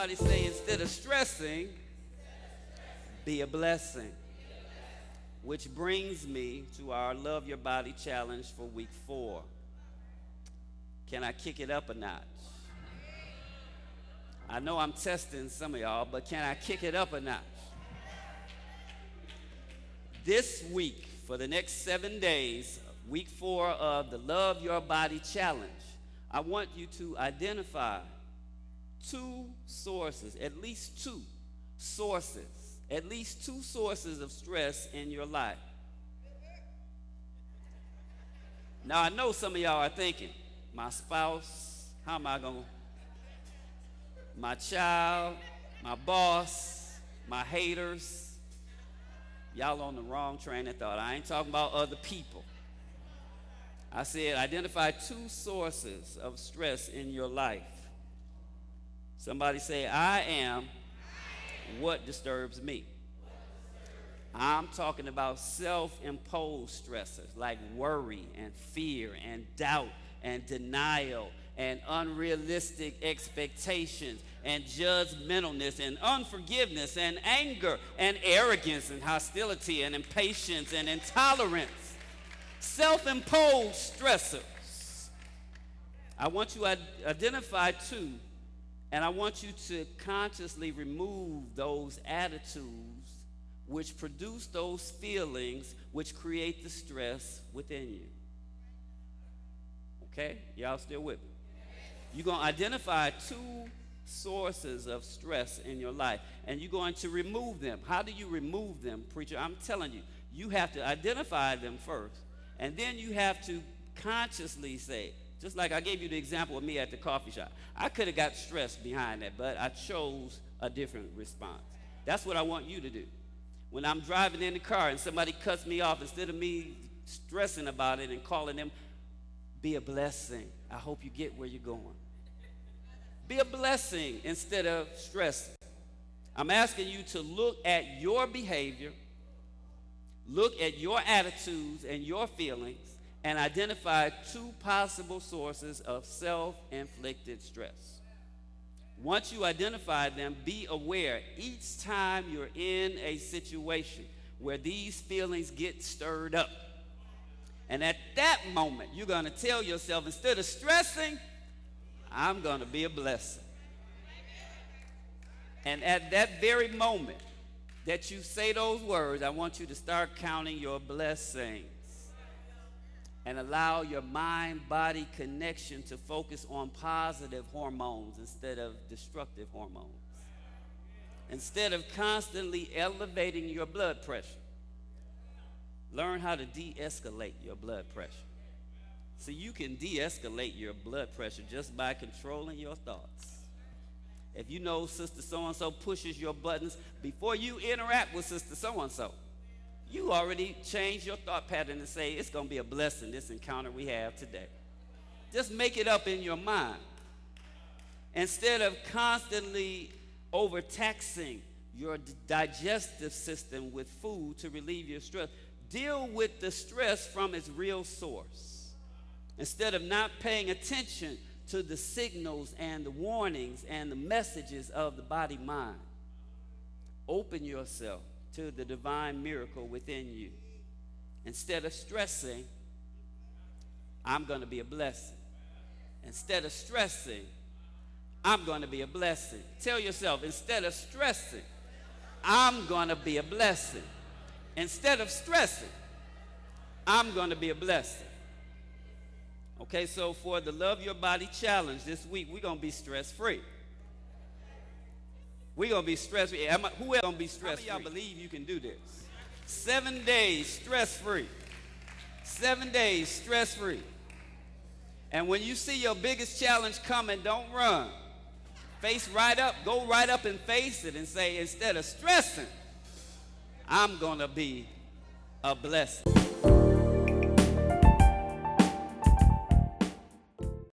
Somebody say, instead of stressing, be a blessing. Which brings me to our Love Your Body Challenge for week 4. Can I kick it up a notch? I know I'm testing some of y'all, but can I kick it up a notch? This week, for the next 7 days, week 4 of the Love Your Body Challenge, I want you to identify 2 sources, at least 2 sources of stress in your life. Now, I know some of y'all are thinking, my spouse, how am I going to, my child, my boss, my haters. Y'all on the wrong train of thought. I ain't talking about other people. I said identify 2 sources of stress in your life. Somebody say, I am what disturbs me. I'm talking about self-imposed stressors like worry and fear and doubt and denial and unrealistic expectations and judgmentalness and unforgiveness and anger and arrogance and hostility and impatience and intolerance. Self-imposed stressors. I want you to identify 2, and I want you to consciously remove those attitudes which produce those feelings which create the stress within you. Okay? Y'all still with me? You're going to identify 2 sources of stress in your life, and you're going to remove them. How do you remove them, preacher? I'm telling you, you have to identify them first, and then you have to consciously say, just like I gave you the example of me at the coffee shop. I could have got stressed behind that, but I chose a different response. That's what I want you to do. When I'm driving in the car and somebody cuts me off, instead of me stressing about it and calling them, be a blessing. I hope you get where you're going. Be a blessing instead of stressing. I'm asking you to look at your behavior, look at your attitudes and your feelings, and identify 2 possible sources of self-inflicted stress. Once you identify them, be aware each time you're in a situation where these feelings get stirred up. And at that moment, you're going to tell yourself, instead of stressing, I'm going to be a blessing. And at that very moment that you say those words, I want you to start counting your blessings and allow your mind-body connection to focus on positive hormones instead of destructive hormones. Instead of constantly elevating your blood pressure, learn how to de-escalate your blood pressure. See, you can de-escalate your blood pressure just by controlling your thoughts. If you know Sister So-and-so pushes your buttons, before you interact with Sister So-and-so, you already changed your thought pattern and say, it's going to be a blessing, this encounter we have today. Just make it up in your mind. Instead of constantly overtaxing your digestive system with food to relieve your stress, deal with the stress from its real source. Instead of not paying attention to the signals and the warnings and the messages of the body-mind, open yourself to the divine miracle within you. Instead of stressing, I'm going to be a blessing. Instead of stressing, I'm going to be a blessing. Tell yourself, instead of stressing, I'm going to be a blessing. Instead of stressing, I'm going to be a blessing. Okay, so for the Love Your Body Challenge this week, we're going to be stress-free. We're going to be stress-free. Who else going to be stress-free? How many of y'all believe you can do this? 7 days stress-free. 7 days stress-free. And when you see your biggest challenge coming, don't run. Face right up. Go right up and face it and say, instead of stressing, I'm going to be a blessing.